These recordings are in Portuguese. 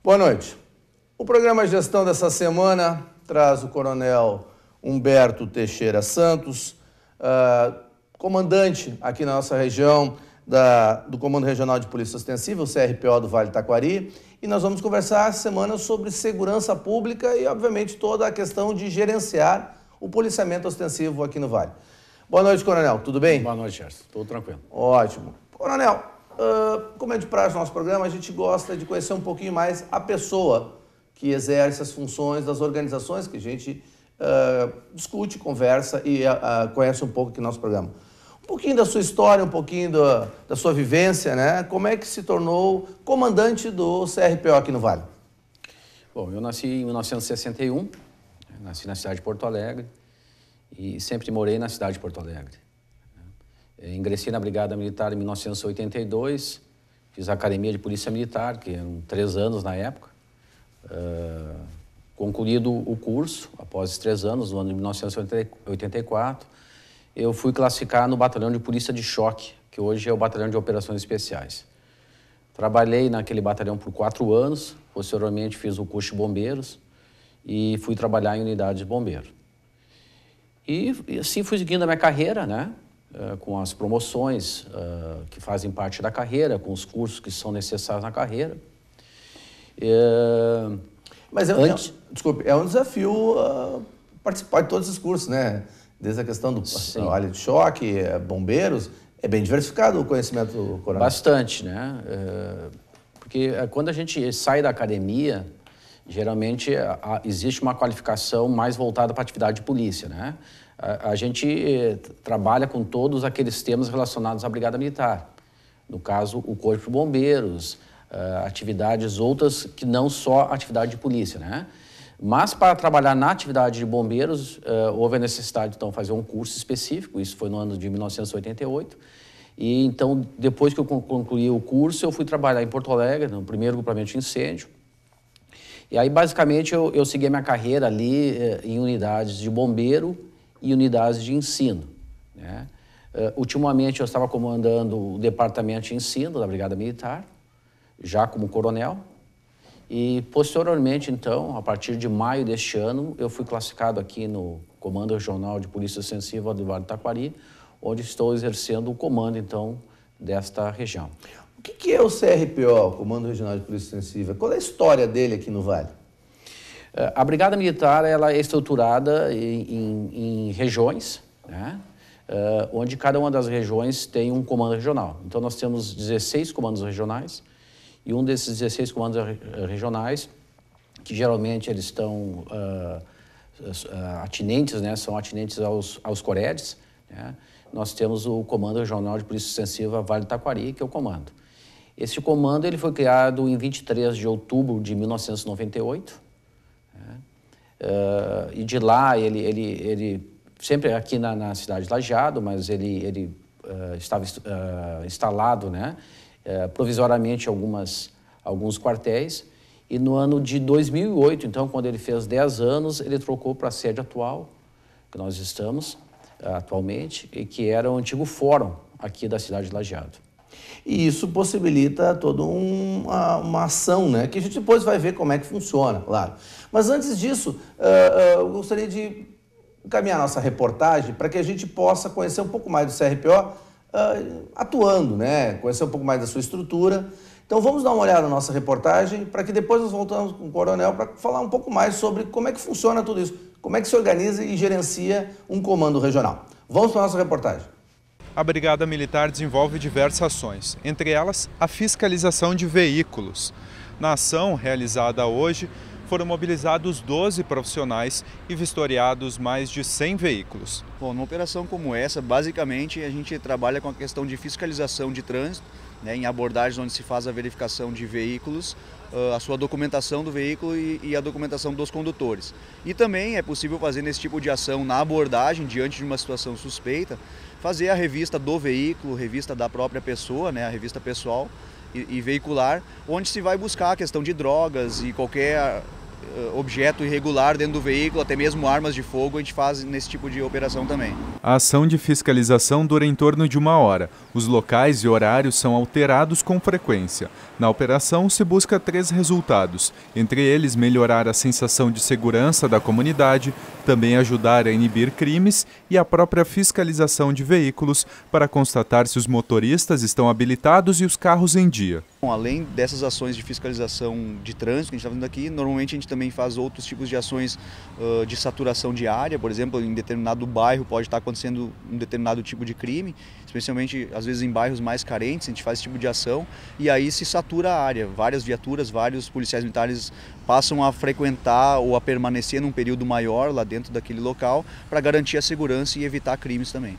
Boa noite. O programa Gestão dessa semana traz o coronel Humberto Teixeira Santos, comandante aqui na nossa região do Comando Regional de Polícia Ostensiva, o CRPO do Vale do Taquari, e nós vamos conversar essa semana sobre segurança pública e, obviamente, toda a questão de gerenciar o policiamento ostensivo aqui no Vale. Boa noite, coronel. Tudo bem? Boa noite, Gerson. Tudo tranquilo. Ótimo. Coronel, como é de praxe no nosso programa, a gente gosta de conhecer um pouquinho mais a pessoa que exerce as funções das organizações que a gente discute, conversa e conhece um pouco aqui no nosso programa. Um pouquinho da sua história, um pouquinho da sua vivência, né? Como é que se tornou comandante do CRPO aqui no Vale? Bom, eu nasci em 1961, nasci na cidade de Porto Alegre e sempre morei na cidade de Porto Alegre. Ingressei na Brigada Militar em 1982, fiz a Academia de Polícia Militar, que eram 3 anos na época. Concluído o curso, após 3 anos, no ano de 1984, eu fui classificar no Batalhão de Polícia de Choque, que hoje é o Batalhão de Operações Especiais. Trabalhei naquele batalhão por 4 anos, posteriormente fiz o curso de bombeiros e fui trabalhar em unidade de bombeiro. E assim fui seguindo a minha carreira, né? Com as promoções que fazem parte da carreira, com os cursos que são necessários na carreira. Mas desculpe, é um desafio participar de todos esses cursos, né? Desde a questão do área de choque, bombeiros, é bem diversificado o conhecimento, coronel. Bastante, né? Porque quando a gente sai da academia, geralmente existe uma qualificação mais voltada para a atividade de polícia, né? A gente trabalha com todos aqueles temas relacionados à Brigada Militar. No caso, o Corpo de Bombeiros, atividades outras que não só atividade de polícia, né? Mas para trabalhar na atividade de bombeiros, houve a necessidade, então, de fazer um curso específico, isso foi no ano de 1988. E, então, depois que eu concluí o curso, eu fui trabalhar em Porto Alegre, no primeiro grupamento de incêndio. E aí, basicamente, eu segui a minha carreira ali em unidades de bombeiro e unidades de ensino, né? Ultimamente, eu estava comandando o departamento de ensino da Brigada Militar, já como coronel. E, posteriormente, então, a partir de maio deste ano, eu fui classificado aqui no Comando Regional de Polícia Ostensiva do Vale do Taquari, onde estou exercendo o comando, então, desta região. O que é o CRPO, Comando Regional de Polícia Ostensiva? Qual é a história dele aqui no Vale? A Brigada Militar ela é estruturada em regiões, né? Onde cada uma das regiões tem um comando regional. Então, nós temos 16 comandos regionais, e um desses 16 comandos regionais, que geralmente eles estão atinentes, né? São atinentes aos COREDs, né? Nós temos o Comando Regional de Polícia Ostensiva Vale do Taquari, que é o comando. Esse comando ele foi criado em 23 de outubro de 1998, né? E de lá ele sempre aqui na cidade de Lajeado, mas ele estava instalado, né? Provisoriamente alguns quartéis, e no ano de 2008, então, quando ele fez 10 anos, ele trocou para a sede atual, que nós estamos atualmente, e que era o antigo fórum aqui da cidade de Lajeado. E isso possibilita toda uma ação, né? Que a gente depois vai ver como é que funciona, claro. Mas antes disso, eu gostaria de encaminhar a nossa reportagem para que a gente possa conhecer um pouco mais do CRPO atuando, né? Conhecer um pouco mais da sua estrutura. Então vamos dar uma olhada na nossa reportagem para que depois nós voltamos com o coronel para falar um pouco mais sobre como é que funciona tudo isso, como é que se organiza e gerencia um comando regional. Vamos para a nossa reportagem. A Brigada Militar desenvolve diversas ações, entre elas a fiscalização de veículos. Na ação realizada hoje, foram mobilizados 12 profissionais e vistoriados mais de 100 veículos. Bom, numa operação como essa, basicamente a gente trabalha com a questão de fiscalização de trânsito, né, em abordagens onde se faz a verificação de veículos, a sua documentação do veículo e a documentação dos condutores. E também é possível fazer nesse tipo de ação na abordagem, diante de uma situação suspeita, fazer a revista do veículo, revista da própria pessoa, né, a revista pessoal e veicular, onde se vai buscar a questão de drogas e qualquer objeto irregular dentro do veículo, até mesmo armas de fogo, a gente faz nesse tipo de operação também. A ação de fiscalização dura em torno de 1 hora. Os locais e horários são alterados com frequência. Na operação se busca 3 resultados, entre eles melhorar a sensação de segurança da comunidade, também ajudar a inibir crimes e a própria fiscalização de veículos para constatar se os motoristas estão habilitados e os carros em dia. Bom, além dessas ações de fiscalização de trânsito que a gente está fazendo aqui, normalmente a gente também faz outros tipos de ações de saturação de área. Por exemplo, em determinado bairro pode estar acontecendo um determinado tipo de crime, especialmente às vezes em bairros mais carentes, a gente faz esse tipo de ação e aí se satura a área. Várias viaturas, vários policiais militares passam a frequentar ou a permanecer num período maior lá dentro daquele local para garantir a segurança e evitar crimes também.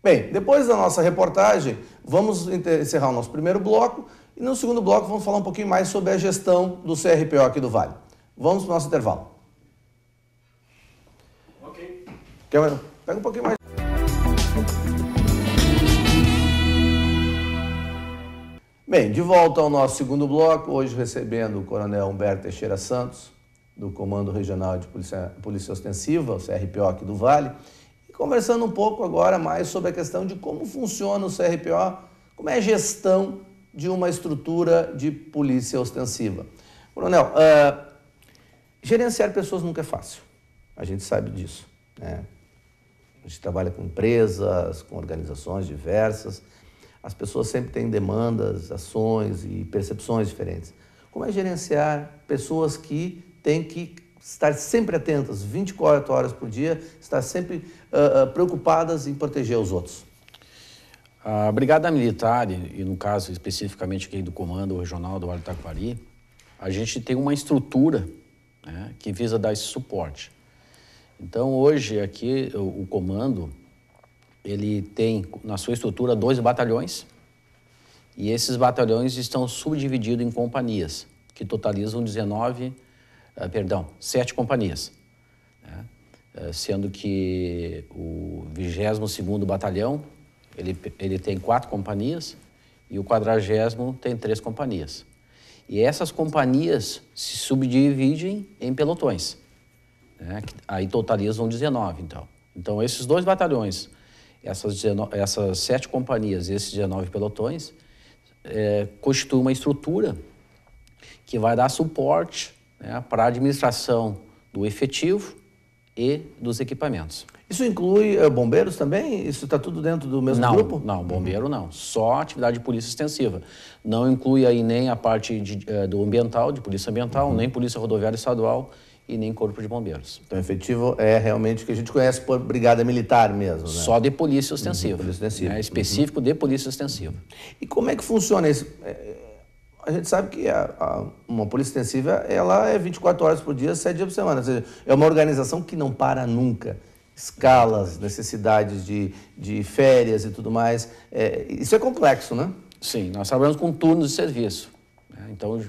Bem, depois da nossa reportagem, vamos encerrar o nosso primeiro bloco e no segundo bloco vamos falar um pouquinho mais sobre a gestão do CRPO aqui do Vale. Vamos para o nosso intervalo. Ok. Pega um pouquinho mais. Bem, de volta ao nosso segundo bloco, hoje recebendo o Coronel Humberto Teixeira Santos, do Comando Regional de Polícia Ostensiva, o CRPO aqui do Vale, e conversando um pouco agora mais sobre a questão de como funciona o CRPO, como é a gestão de uma estrutura de polícia ostensiva. Coronel, gerenciar pessoas nunca é fácil, a gente sabe disso, né? A gente trabalha com empresas, com organizações diversas, as pessoas sempre têm demandas, ações e percepções diferentes. Como é gerenciar pessoas que têm que estar sempre atentas, 24 horas por dia, estar sempre preocupadas em proteger os outros? A Brigada Militar, e no caso especificamente aqui do Comando Regional do Vale do Taquari, a gente tem uma estrutura, né, que visa dar esse suporte. Então hoje aqui o Comando, ele tem na sua estrutura 2 batalhões e esses batalhões estão subdivididos em companhias, que totalizam 7 companhias, né? Sendo que o 22º Batalhão, ele tem 4 companhias e o 40º tem 3 companhias. E essas companhias se subdividem em pelotões, né? Aí totalizam 19, então. Então esses 2 batalhões, essas 7 companhias e esses 19 pelotões constituem uma estrutura que vai dar suporte, né, para a administração do efetivo e dos equipamentos. Isso inclui bombeiros também? Isso está tudo dentro do mesmo grupo? Não, bombeiro não. Só atividade de polícia extensiva. Não inclui aí nem a parte do ambiental, de polícia ambiental, nem polícia rodoviária estadual e nem corpo de bombeiros. Então, efetivo é realmente o que a gente conhece por brigada militar mesmo, né? Só de polícia ostensiva. Polícia ostensiva. Né? Específico de polícia ostensiva. E como é que funciona isso? A gente sabe que uma polícia extensiva, ela é 24 horas por dia, 7 dias por semana. Ou seja, é uma organização que não para nunca. Escalas, necessidades de férias e tudo mais. Isso é complexo, né? Sim, nós trabalhamos com turnos de serviço, né? Então,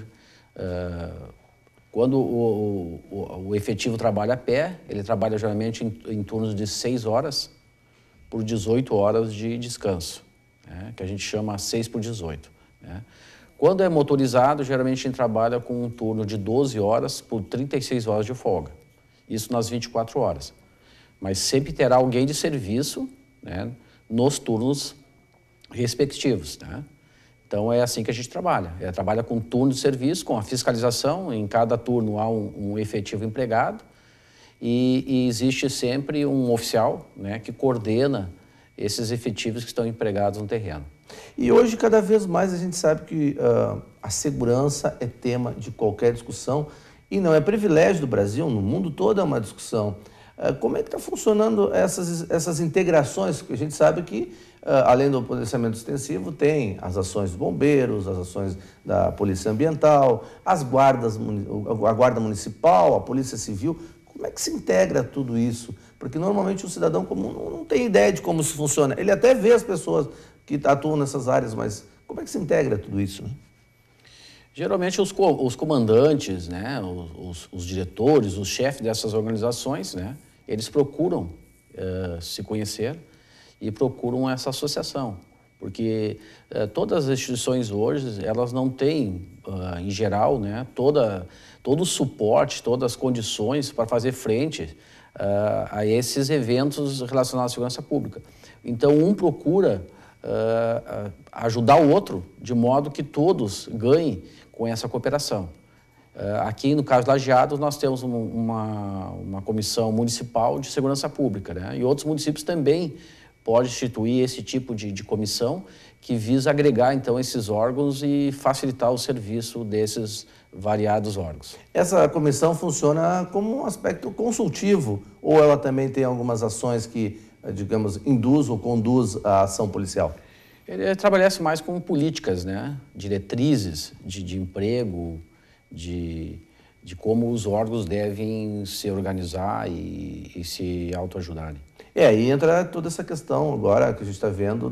quando o efetivo trabalha a pé, ele trabalha geralmente em turnos de 6 horas por 18 horas de descanso, né? Que a gente chama 6 por 18. Né? Quando é motorizado, geralmente a gente trabalha com um turno de 12 horas por 36 horas de folga. Isso nas 24 horas. Mas sempre terá alguém de serviço, né, nos turnos respectivos, né? Então é assim que a gente trabalha. Trabalha com turno de serviço, com a fiscalização. Em cada turno há um efetivo empregado e existe sempre um oficial, né, que coordena esses efetivos que estão empregados no terreno. E hoje, cada vez mais, a gente sabe que a segurança é tema de qualquer discussão e não é privilégio do Brasil, no mundo todo é uma discussão. Como é que está funcionando essas integrações? Porque a gente sabe que, além do policiamento extensivo, tem as ações dos bombeiros, as ações da polícia ambiental, a guarda municipal, a polícia civil. Como é que se integra tudo isso? Porque normalmente o cidadão comum não tem ideia de como isso funciona. Ele até vê as pessoas que atuam nessas áreas, mas como é que se integra tudo isso, né? Geralmente os comandantes, né, os diretores, os chefes dessas organizações, né, eles procuram se conhecer e procuram essa associação porque todas as instituições hoje, elas não têm, em geral, né, todo o suporte, todas as condições para fazer frente a esses eventos relacionados à segurança pública. Então, um procura ajudar o outro de modo que todos ganhem com essa cooperação. Aqui, no caso de Lajeados, nós temos uma comissão municipal de segurança pública, né? E outros municípios também podem instituir esse tipo de comissão que visa agregar, então, esses órgãos e facilitar o serviço desses variados órgãos. Essa comissão funciona como um aspecto consultivo ou ela também tem algumas ações que, digamos, induz ou conduz a ação policial? Ele trabalhasse mais com políticas, né? Diretrizes de emprego, de como os órgãos devem se organizar e se autoajudarem. Aí entra toda essa questão agora que a gente está vendo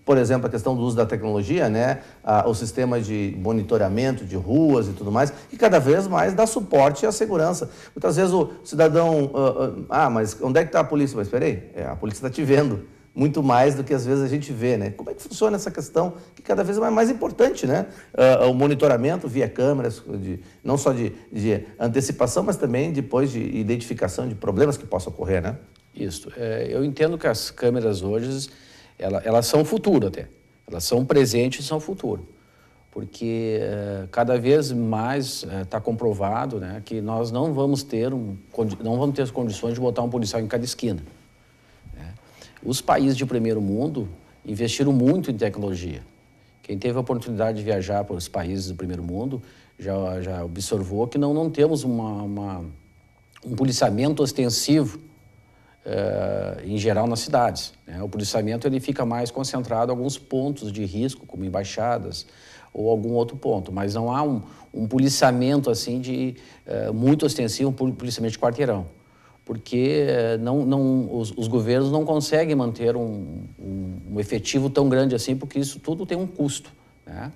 por exemplo, a questão do uso da tecnologia, né? O sistema de monitoramento de ruas e tudo mais, que cada vez mais dá suporte à segurança. Muitas vezes o cidadão, mas onde é que está a polícia? Mas espera aí, a polícia está te vendo. Muito mais do que às vezes a gente vê, né? Como é que funciona essa questão que cada vez é mais importante, né? O monitoramento via câmeras, não só de antecipação, mas também depois de identificação de problemas que possam ocorrer, né? Isso. Eu entendo que as câmeras hoje, elas são o futuro até. Elas são presente e são o futuro. Porque cada vez mais está comprovado, né, que nós não vamos ter as condições de botar um policial em cada esquina. Os países de primeiro mundo investiram muito em tecnologia. Quem teve a oportunidade de viajar para os países do primeiro mundo já observou que não temos um policiamento ostensivo, em geral, nas cidades, né? O policiamento ele fica mais concentrado em alguns pontos de risco, como embaixadas ou algum outro ponto, mas não há um policiamento assim muito ostensivo, um policiamento de quarteirão. Porque os governos não conseguem manter um efetivo tão grande assim, porque isso tudo tem um custo, né?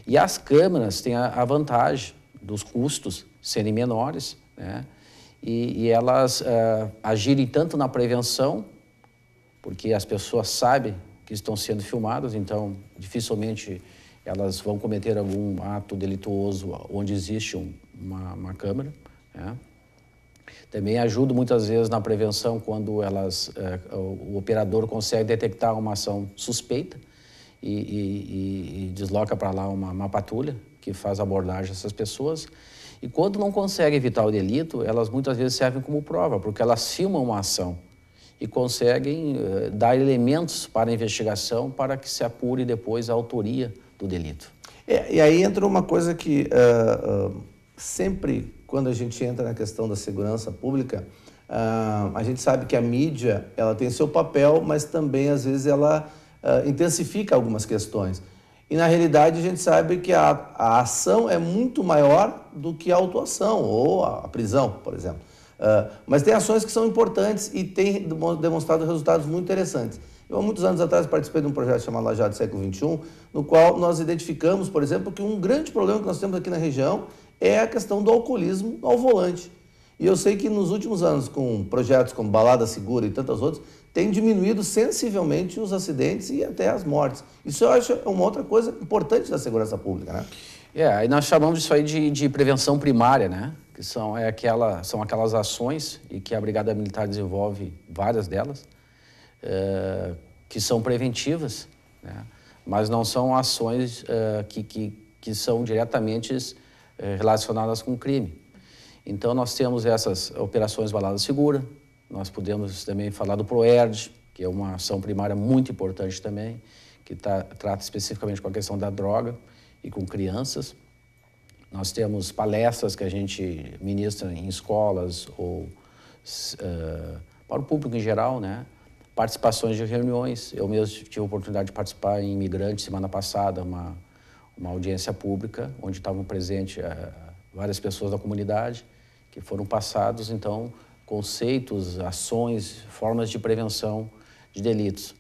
E as câmeras têm a vantagem dos custos serem menores, né? E elas agirem tanto na prevenção, porque as pessoas sabem que estão sendo filmadas, então dificilmente elas vão cometer algum ato delituoso onde existe uma câmera, né? Também ajuda muitas vezes na prevenção quando o operador consegue detectar uma ação suspeita e desloca para lá uma patrulha que faz abordagem dessas pessoas. E quando não consegue evitar o delito, elas muitas vezes servem como prova, porque elas filmam uma ação e conseguem dar elementos para a investigação para que se apure depois a autoria do delito. E aí entra uma coisa que sempre quando a gente entra na questão da segurança pública, a gente sabe que a mídia ela tem seu papel, mas também às vezes ela intensifica algumas questões. E na realidade a gente sabe que a ação é muito maior do que a autuação ou a prisão, por exemplo. Mas tem ações que são importantes e têm demonstrado resultados muito interessantes. Eu, há muitos anos atrás, participei de um projeto chamado Lajeados Século XXI, no qual nós identificamos, por exemplo, que um grande problema que nós temos aqui na região é a questão do alcoolismo ao volante. E eu sei que nos últimos anos, com projetos como Balada Segura e tantos outros, tem diminuído sensivelmente os acidentes e até as mortes. Isso eu acho uma outra coisa importante da segurança pública, né? Aí nós chamamos isso aí de prevenção primária, né? Que são aquelas ações e que a Brigada Militar desenvolve várias delas, que são preventivas, né? Mas não são ações que são diretamente relacionadas com o crime. Então, nós temos essas operações Balada Segura, nós podemos também falar do PROERD, que é uma ação primária muito importante também, que trata especificamente com a questão da droga e com crianças. Nós temos palestras que a gente ministra em escolas ou para o público em geral, né? Participações de reuniões. Eu mesmo tive a oportunidade de participar em Imigrante semana passada, uma audiência pública, onde estavam presentes várias pessoas da comunidade, que foram passados, então, conceitos, ações, formas de prevenção de delitos.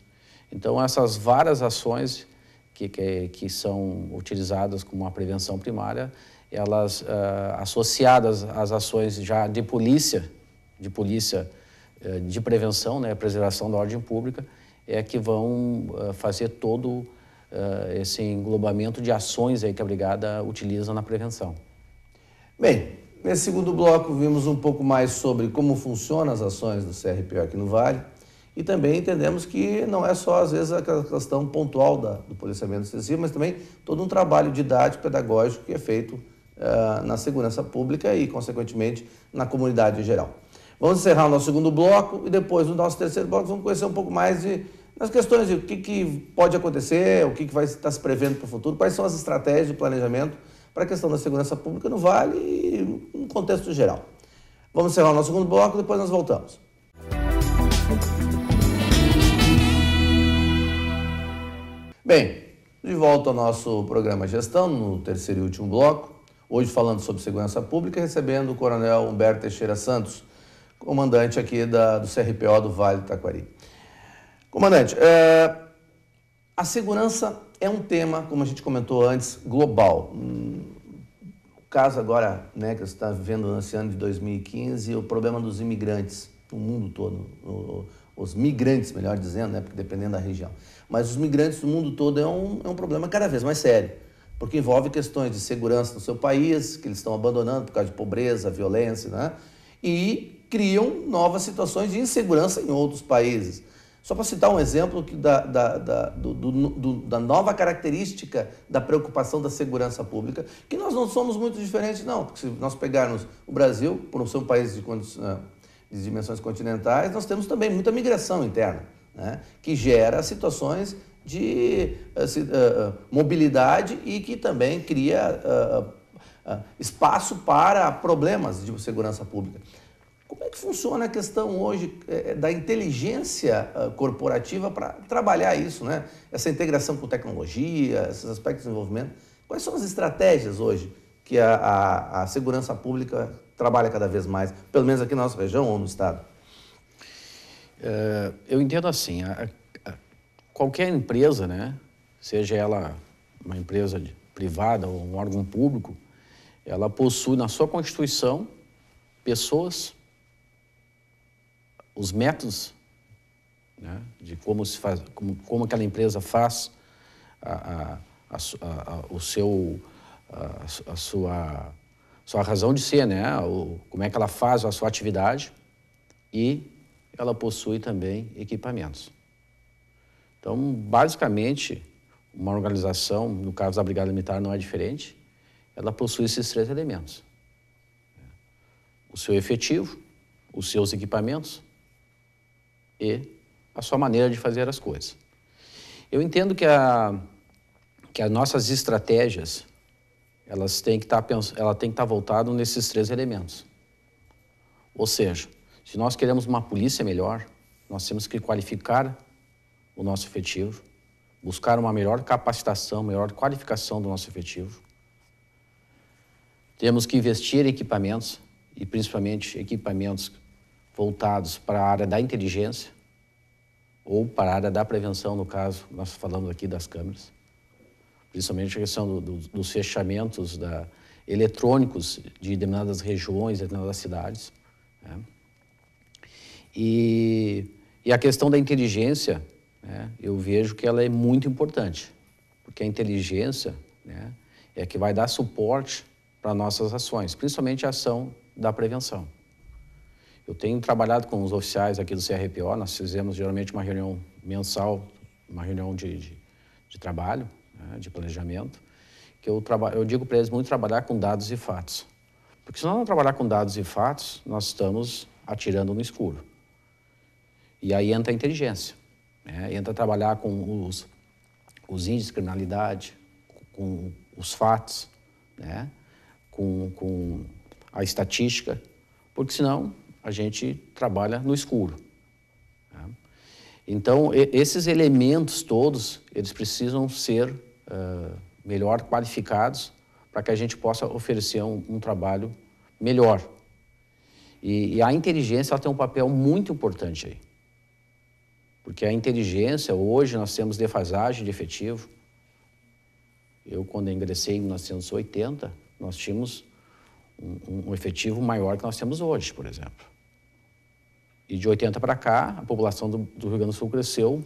Então, essas várias ações que são utilizadas como uma prevenção primária, elas associadas às ações já de polícia de prevenção, né, preservação da ordem pública, é que vão fazer todo esse englobamento de ações aí que a Brigada utiliza na prevenção. Bem, nesse segundo bloco vimos um pouco mais sobre como funcionam as ações do CRPO aqui no Vale e também entendemos que não é só, às vezes, a questão pontual do policiamento excessivo, mas também todo um trabalho didático, pedagógico que é feito na segurança pública e, consequentemente, na comunidade em geral. Vamos encerrar o nosso segundo bloco e depois, no nosso terceiro bloco, vamos conhecer um pouco mais das questões de o que pode acontecer, o que vai estar se prevendo para o futuro, quais são as estratégias de planejamento para a questão da segurança pública no Vale e no contexto geral. Vamos encerrar o nosso segundo bloco e depois nós voltamos. Bem, de volta ao nosso programa Gestão, no terceiro e último bloco, hoje falando sobre segurança pública, recebendo o Coronel Humberto Teixeira Santos, comandante aqui do CRPO do Vale do Taquari. Comandante, a segurança é um tema, como a gente comentou antes, global. O caso agora, né, que você está vivendo nesse ano de 2015, o problema dos imigrantes no mundo todo, os migrantes, melhor dizendo, né, porque dependendo da região. Mas os migrantes do mundo todo é um problema cada vez mais sério, porque envolve questões de segurança no seu país, que eles estão abandonando por causa de pobreza, violência, né, e criam novas situações de insegurança em outros países. Só para citar um exemplo da nova característica da preocupação da segurança pública, que nós não somos muito diferentes, não. Porque se nós pegarmos o Brasil, por ser um país de dimensões continentais, nós temos também muita migração interna, né, que gera situações de mobilidade e que também cria espaço para problemas de segurança pública. Como é que funciona a questão hoje da inteligência corporativa para trabalhar isso, né? Essa integração com tecnologia, esses aspectos de desenvolvimento? Quais são as estratégias hoje que a segurança pública trabalha cada vez mais, pelo menos aqui na nossa região ou no estado? Eu entendo assim, qualquer empresa, né, seja ela uma empresa privada ou um órgão público, ela possui na sua constituição pessoas, os métodos, né, de como se faz, como aquela empresa faz a sua razão de ser, né, como é que ela faz a sua atividade, e ela possui também equipamentos. Então, basicamente, uma organização, no caso da Brigada Militar não é diferente, ela possui esses três elementos: o seu efetivo, os seus equipamentos e a sua maneira de fazer as coisas. Eu entendo que as nossas estratégias, ela tem que estar voltada nesses três elementos. Ou seja, se nós queremos uma polícia melhor, nós temos que qualificar o nosso efetivo, buscar uma melhor capacitação, melhor qualificação do nosso efetivo. Temos que investir em equipamentos, e principalmente equipamentos voltados para a área da inteligência ou para a área da prevenção, no caso, nós falamos aqui das câmeras. Principalmente a questão dos fechamentos eletrônicos de determinadas regiões, de determinadas cidades, né? E a questão da inteligência, né, eu vejo que ela é muito importante, porque a inteligência, né, é que vai dar suporte para nossas ações, principalmente a ação da prevenção. Eu tenho trabalhado com os oficiais aqui do CRPO, nós fizemos geralmente uma reunião mensal, uma reunião de trabalho, né, de planejamento, que eu digo para eles muito trabalhar com dados e fatos. Porque se nós não trabalhar com dados e fatos, nós estamos atirando no escuro. E aí entra a inteligência, né? Entra trabalhar com os índices de criminalidade, com os fatos, né? Com a estatística, porque senão a gente trabalha no escuro, né? Então, esses elementos todos, eles precisam ser melhor qualificados para que a gente possa oferecer um trabalho melhor. E a inteligência, ela tem um papel muito importante aí. Porque a inteligência, hoje nós temos defasagem de efetivo. Eu, quando ingressei em 1980, nós tínhamos um efetivo maior que nós temos hoje, por exemplo. E de 80 para cá, a população do Rio Grande do Sul cresceu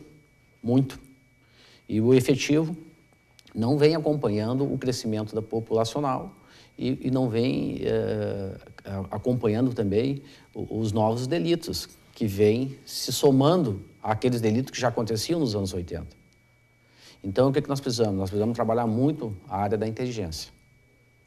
muito. E o efetivo não vem acompanhando o crescimento da populacional e não vem acompanhando também os novos delitos que vêm se somando àqueles delitos que já aconteciam nos anos 80. Então, o que nós precisamos? Nós precisamos trabalhar muito a área da inteligência.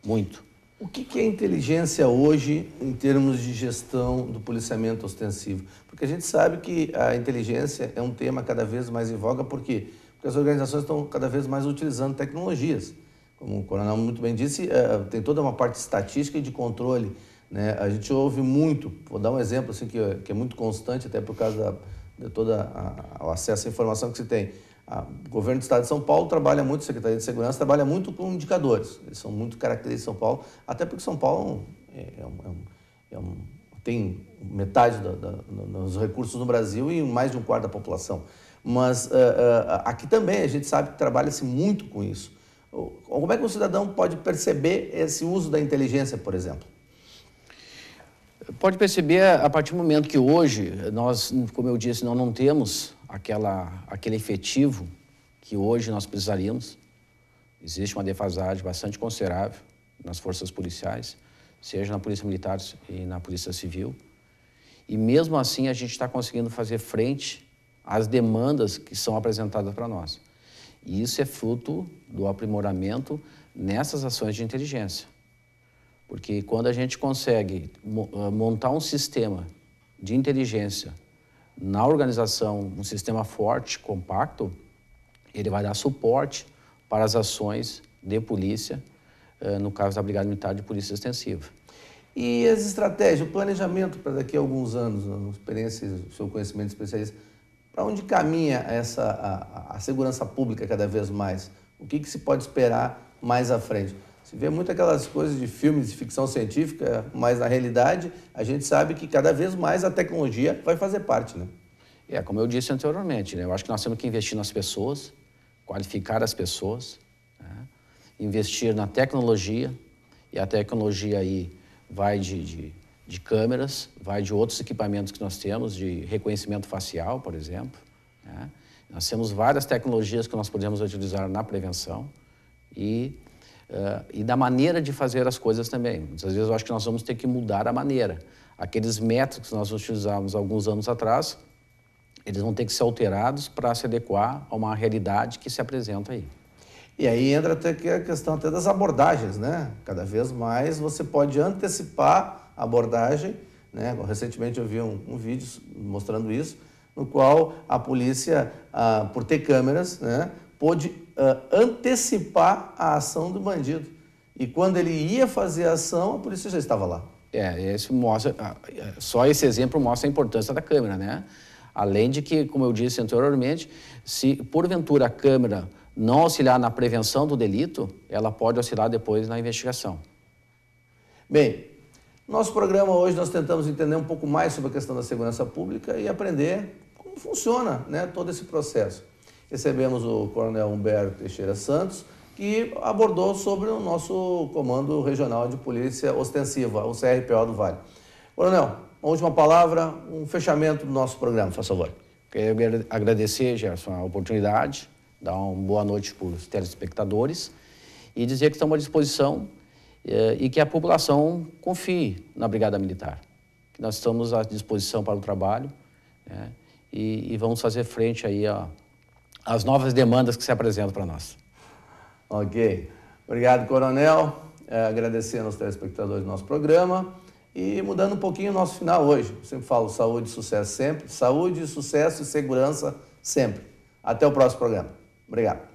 Muito. O que é inteligência hoje em termos de gestão do policiamento ostensivo? Porque a gente sabe que a inteligência é um tema cada vez mais em voga, por quê? Porque as organizações estão cada vez mais utilizando tecnologias. Como o coronel muito bem disse, tem toda uma parte estatística e de controle, né? A gente ouve muito, vou dar um exemplo assim, que é muito constante, até por causa de todo o acesso à informação que se tem. O governo do estado de São Paulo trabalha muito, a Secretaria de Segurança trabalha muito com indicadores. Eles são muito característicos de São Paulo, até porque São Paulo tem metade dos recursos no Brasil e mais de um quarto da população. Mas aqui também a gente sabe que trabalha-se muito com isso. Como é que o cidadão pode perceber esse uso da inteligência, por exemplo? Pode perceber a partir do momento que hoje nós, como eu disse, nós não temos aquele efetivo que hoje nós precisaríamos. Existe uma defasagem bastante considerável nas forças policiais, seja na Polícia Militar e na Polícia Civil. E mesmo assim a gente está conseguindo fazer frente às demandas que são apresentadas para nós. E isso é fruto do aprimoramento nessas ações de inteligência. Porque quando a gente consegue montar um sistema de inteligência na organização, um sistema forte, compacto, ele vai dar suporte para as ações de polícia, no caso da Brigada Militar de Polícia Extensiva. E as estratégias, o planejamento para daqui a alguns anos, a experiência, o seu conhecimento especialista, para onde caminha a segurança pública cada vez mais? O que se pode esperar mais à frente? Se vê muito aquelas coisas de filmes de ficção científica, mas na realidade a gente sabe que cada vez mais a tecnologia vai fazer parte, né? Como eu disse anteriormente, né? Eu acho que nós temos que investir nas pessoas, qualificar as pessoas, né? Investir na tecnologia, e a tecnologia aí vai de câmeras, vai de outros equipamentos que nós temos, de reconhecimento facial, por exemplo, né? Nós temos várias tecnologias que nós podemos utilizar na prevenção e da maneira de fazer as coisas também. Muitas vezes eu acho que nós vamos ter que mudar a maneira. Aqueles métodos que nós utilizávamos alguns anos atrás, eles vão ter que ser alterados para se adequar a uma realidade que se apresenta aí. E aí entra até a questão até das abordagens, né? Cada vez mais você pode antecipar a abordagem, né? Recentemente eu vi um vídeo mostrando isso, no qual a polícia, por ter câmeras, né, pôde antecipar a ação do bandido. E quando ele ia fazer a ação, a polícia já estava lá. Só esse exemplo mostra a importância da câmera, né? Além de que, como eu disse anteriormente, se porventura a câmera não auxiliar na prevenção do delito, ela pode auxiliar depois na investigação. Bem, nosso programa hoje nós tentamos entender um pouco mais sobre a questão da segurança pública e aprender como funciona, né, todo esse processo. Recebemos o coronel Humberto Teixeira Santos, que abordou sobre o nosso Comando Regional de Polícia Ostensiva, o CRPO do Vale. Coronel, uma última palavra, um fechamento do nosso programa, por favor. Quero agradecer, Gerson, a oportunidade, dar uma boa noite para os telespectadores e dizer que estamos à disposição e que a população confie na Brigada Militar, que nós estamos à disposição para o trabalho, né, e vamos fazer frente aí às novas demandas que se apresentam para nós. Ok. Obrigado, coronel. Agradecendo aos telespectadores do nosso programa. E mudando um pouquinho o nosso final hoje. Eu sempre falo saúde e sucesso sempre. Saúde, sucesso e segurança sempre. Até o próximo programa. Obrigado.